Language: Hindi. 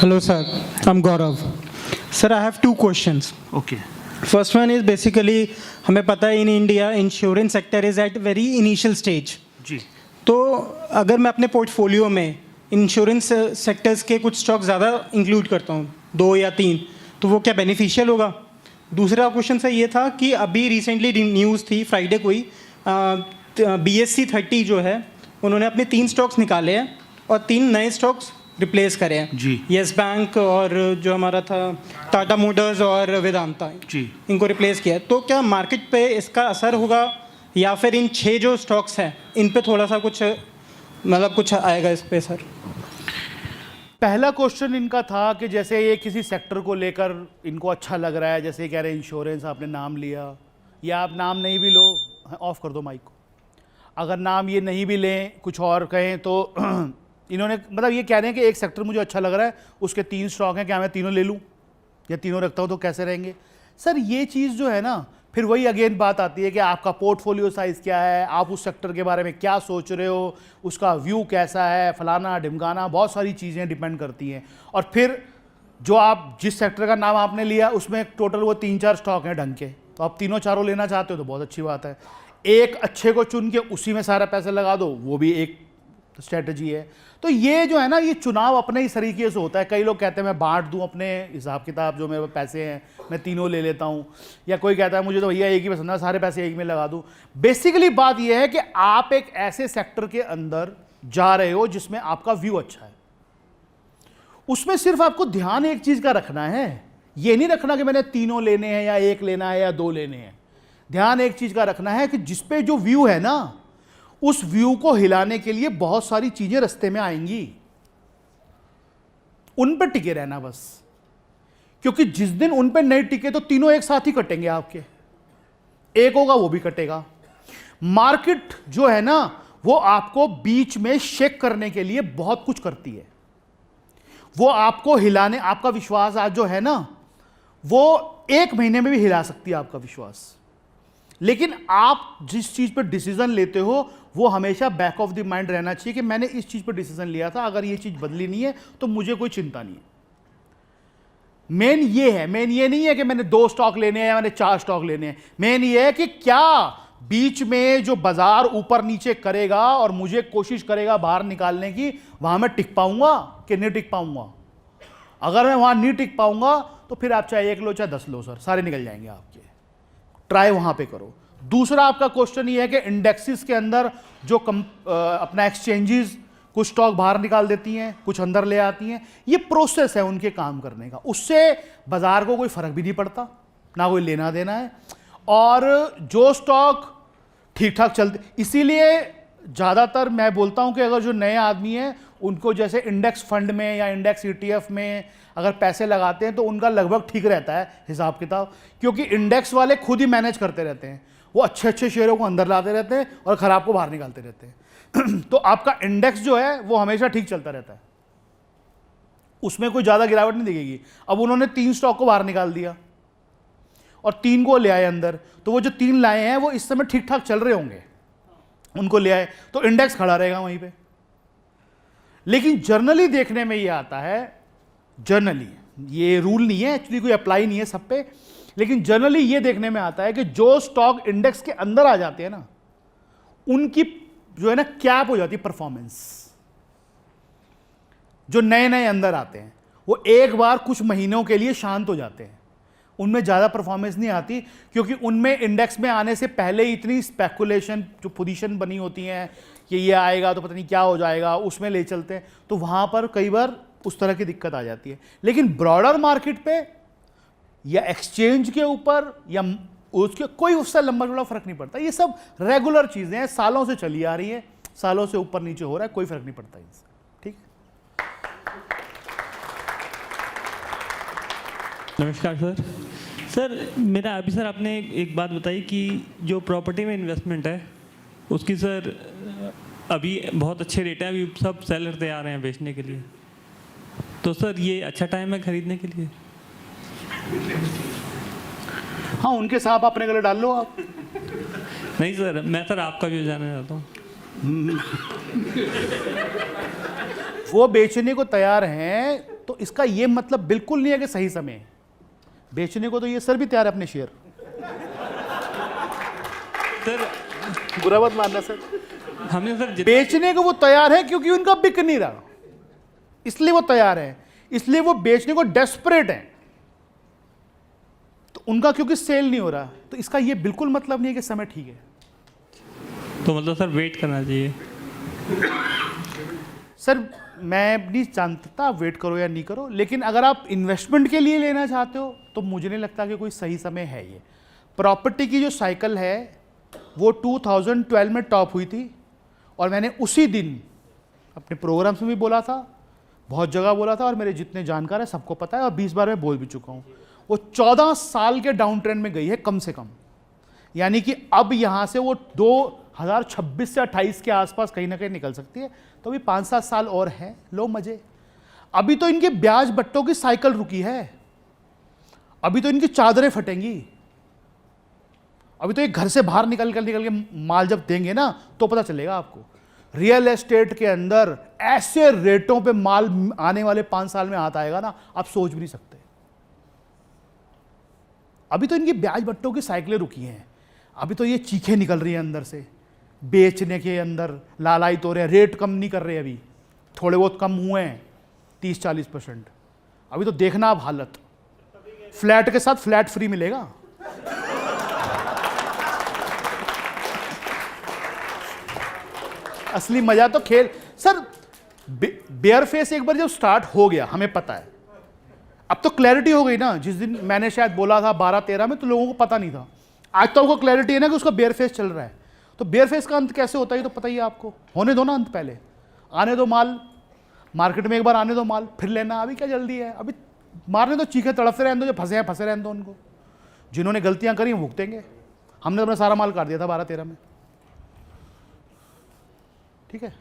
Hello, sir. I'm Gaurav. Sir, I have two questions. Okay. First one is basically हमें पता है in India insurance sector is at very initial stage. जी. तो अगर मैं अपने पोर्टफोलियो में इंश्योरेंस सेक्टर्स के कुछ स्टॉक ज़्यादा इंक्लूड करता हूँ 2 या 3, तो वो क्या बेनिफिशियल होगा? दूसरा क्वेश्चन सर ये था कि अभी रिसेंटली न्यूज़ थी फ्राइडे को ही BSE 30 जो है उन्होंने अपने 3 स्टॉक्स निकाले हैं और 3 नए स्टॉक्स रिप्लेस करे हैं जी. येस बैंक और जो हमारा था टाटा मोटर्स और वेदांता जी. इनको रिप्लेस किया है. तो क्या मार्केट पे इसका असर होगा या फिर इन 6 जो स्टॉक्स हैं इन पे थोड़ा सा कुछ मतलब कुछ आएगा इस पे सर? पहला क्वेश्चन इनका था कि जैसे ये किसी सेक्टर को लेकर इनको अच्छा लग रहा है, जैसे कह रहे हैं इंश्योरेंस आपने नाम लिया, या आप नाम नहीं भी लो, ऑफ कर दो माइक को, अगर नाम ये नहीं भी लें कुछ और कहें तो इन्होंने मतलब ये कह रहे हैं कि एक सेक्टर मुझे अच्छा लग रहा है, उसके 3 स्टॉक हैं, क्या मैं तीनों ले लूँ या तीनों रखता हूँ तो कैसे रहेंगे? सर ये चीज़ जो है ना, फिर वही अगेन बात आती है कि आपका पोर्टफोलियो साइज़ क्या है, आप उस सेक्टर के बारे में क्या सोच रहे हो, उसका व्यू कैसा है, फलाना ढिमकाना, बहुत सारी चीज़ें डिपेंड करती हैं. और फिर जो आप जिस सेक्टर का नाम आपने लिया उसमें टोटल वो 3-4 स्टॉक हैं ढंग के, तो आप तीनों चारों लेना चाहते हो तो बहुत अच्छी बात है. एक अच्छे को चुन के उसी में सारा पैसा लगा दो, वो भी एक स्ट्रेटजी है. तो ये जो है ना, ये चुनाव अपने ही तरीके से होता है. कई लोग कहते हैं मैं बांट दूं अपने हिसाब किताब, जो मेरे पैसे हैं मैं तीनों ले लेता हूं, या कोई कहता है मुझे तो भैया एक ही पसंद है, सारे पैसे एक में लगा दूं. बेसिकली बात यह है कि आप एक ऐसे सेक्टर के अंदर जा रहे हो जिसमें आपका व्यू अच्छा है. उसमें सिर्फ आपको ध्यान एक चीज का रखना है, ये नहीं रखना कि मैंने तीनों लेने हैं या एक लेना है या 2 लेने हैं. ध्यान एक चीज का रखना है कि जिसपे जो व्यू है ना, उस व्यू को हिलाने के लिए बहुत सारी चीजें रास्ते में आएंगी, उन पर टिके रहना बस. क्योंकि जिस दिन उन पर नहीं टिके तो तीनों एक साथ ही कटेंगे आपके, एक होगा वो भी कटेगा. मार्केट जो है ना, वो आपको बीच में शेक करने के लिए बहुत कुछ करती है. वो आपको हिलाने, आपका विश्वास आज जो है ना, वो 1 महीने में भी हिला सकती है आपका विश्वास. लेकिन आप जिस चीज पर डिसीजन लेते हो वो हमेशा बैक ऑफ द माइंड रहना चाहिए कि मैंने इस चीज पर डिसीजन लिया था, अगर ये चीज बदली नहीं है तो मुझे कोई चिंता नहीं है. मेन ये है, मेन ये नहीं है कि मैंने 2 स्टॉक लेने हैं या मैंने 4 स्टॉक लेने हैं. मेन ये है कि क्या बीच में जो बाजार ऊपर नीचे करेगा और मुझे कोशिश करेगा बाहर निकालने की, वहां मैं टिक पाऊंगा कि नहीं टिक पाऊंगा. अगर मैं वहां नहीं टिक पाऊंगा तो फिर आप चाहे 1 लो चाहे 10 लो, सर सारे निकल जाएंगे आपके. ट्राई वहां पे करो. दूसरा आपका क्वेश्चन ये है कि इंडेक्सेस के अंदर जो अपना एक्सचेंजेस कुछ स्टॉक बाहर निकाल देती हैं, कुछ अंदर ले आती हैं. ये प्रोसेस है उनके काम करने का, उससे बाजार को कोई फर्क भी नहीं पड़ता, ना कोई लेना देना है. और जो स्टॉक ठीक ठाक चलते, इसीलिए ज़्यादातर मैं बोलता हूं कि अगर जो नए आदमी हैं उनको जैसे इंडेक्स फंड में या इंडेक्स ETF में अगर पैसे लगाते हैं तो उनका लगभग ठीक रहता है हिसाब किताब, क्योंकि इंडेक्स वाले खुद ही मैनेज करते रहते हैं. वो अच्छे अच्छे शेयरों को अंदर लाते रहते हैं और ख़राब को बाहर निकालते रहते हैं. तो आपका इंडेक्स जो है वो हमेशा ठीक चलता रहता है, उसमें कोई ज़्यादा गिरावट नहीं दिखेगी. अब उन्होंने 3 स्टॉक को बाहर निकाल दिया और 3 को ले आए अंदर, तो वो जो 3 लाए हैं वो इस समय ठीक ठाक चल रहे होंगे, उनको ले आए तो इंडेक्स खड़ा रहेगा वहीं पे. लेकिन जर्नली देखने में ये आता है, जर्नली ये रूल नहीं है एक्चुअली, कोई अप्लाई नहीं है सब पे, लेकिन जनरली ये देखने में आता है कि जो स्टॉक इंडेक्स के अंदर आ जाते हैं ना, उनकी जो है ना कैप हो जाती है परफॉर्मेंस. जो नए नए अंदर आते हैं वो एक बार कुछ महीनों के लिए शांत हो जाते हैं, उनमें ज़्यादा परफॉर्मेंस नहीं आती, क्योंकि उनमें इंडेक्स में आने से पहले ही इतनी स्पेकुलेशन जो पोजीशन बनी होती हैं कि ये आएगा तो पता नहीं क्या हो जाएगा, उसमें ले चलते हैं, तो वहाँ पर कई बार उस तरह की दिक्कत आ जाती है. लेकिन ब्रॉडर मार्केट पे या एक्सचेंज के ऊपर या उसके कोई उससे लंबा चौड़ा फर्क नहीं पड़ता. ये सब रेगुलर चीज़ें हैं, सालों से चली आ रही है, सालों से ऊपर नीचे हो रहा है, कोई फर्क नहीं पड़ता इनसे. ठीक. नमस्कार सर. सर मेरा अभी सर आपने एक बात बताई कि जो प्रॉपर्टी में इन्वेस्टमेंट है उसकी सर अभी बहुत अच्छे रेट हैं, अभी सब सेलर तैयार हैं बेचने के लिए, तो सर ये अच्छा टाइम है खरीदने के लिए? हाँ, उनके साथ अपने गले डाल लो आप. नहीं सर, मैं सर आपका व्यू जानना चाहता हूँ. वो बेचने को तैयार हैं तो तो इसका ये मतलब बिल्कुल नहीं है कि सही समय है बेचने को। तो ये सर भी तैयार है अपने शेयर। सर बुरा मत मानना सर। हमने सर बेचने को वो तैयार है क्योंकि उनका बिक नहीं रहा, इसलिए वो तैयार है, इसलिए वो बेचने को डेस्परेट है। तो उनका क्योंकि सेल नहीं हो रहा, तो इसका ये बिल्कुल मतलब नहीं है कि समय ठीक है। तो मतलब सर वेट करना चाहिए। सर मैं नहीं जानता वेट करो या नहीं करो, लेकिन अगर आप इन्वेस्टमेंट के लिए लेना चाहते हो तो मुझे नहीं लगता कि कोई सही समय है। ये प्रॉपर्टी की जो साइकिल है वो 2012 में टॉप हुई थी, और मैंने उसी दिन अपने प्रोग्राम्स में भी बोला था, बहुत जगह बोला था, और मेरे जितने जानकार हैं सबको पता है, और 20 बार मैं बोल भी चुका हूँ। वो 14 साल के डाउन ट्रेंड में गई है कम से कम, यानी कि अब यहाँ से वो 2026 से 28 के आसपास कहीं ना कहीं निकल सकती है। तो अभी 5-7 साल और हैं, लो मजे। अभी तो इनके ब्याज बट्टों की साइकिल रुकी है, अभी तो इनकी चादरें फटेंगी। अभी तो ये घर से बाहर निकल के माल जब देंगे ना तो पता चलेगा आपको। रियल एस्टेट के अंदर ऐसे रेटों पे माल आने वाले 5 साल में हाथ आएगा ना, आप सोच भी नहीं सकते। अभी तो इनकी ब्याज बट्टों की साइकिलें रुकी हैं, अभी तो ये चीखें निकल रही हैं अंदर से, बेचने के अंदर लालायित हो रहे हैं। रेट कम नहीं कर रहे, अभी थोड़े बहुत कम हुए हैं 30-40%। अभी तो देखना आप हालत, फ्लैट के साथ फ्लैट फ्री मिलेगा। असली मजा तो खेल सर। बेयर फेस एक बार जब स्टार्ट हो गया, हमें पता है, अब तो क्लैरिटी हो गई ना। जिस दिन मैंने शायद बोला था 12-13 में, तो लोगों को पता नहीं था। आज तो आपको क्लैरिटी है ना कि उसका बेयर फेस चल रहा है। तो बेयर फेस का अंत कैसे होता है ये तो पता ही है आपको। होने दो ना अंत, पहले आने दो माल मार्केट में, एक बार आने दो माल, फिर लेना। अभी क्या जल्दी है, अभी मारने दो, चीखे तड़पते रहने दो, जो फंसे हैं फंसे रहने दो उनको। जिन्होंने गलतियां करी भुगतेंगे। हमने अपना सारा माल काट दिया था 12-13 में, ठीक है।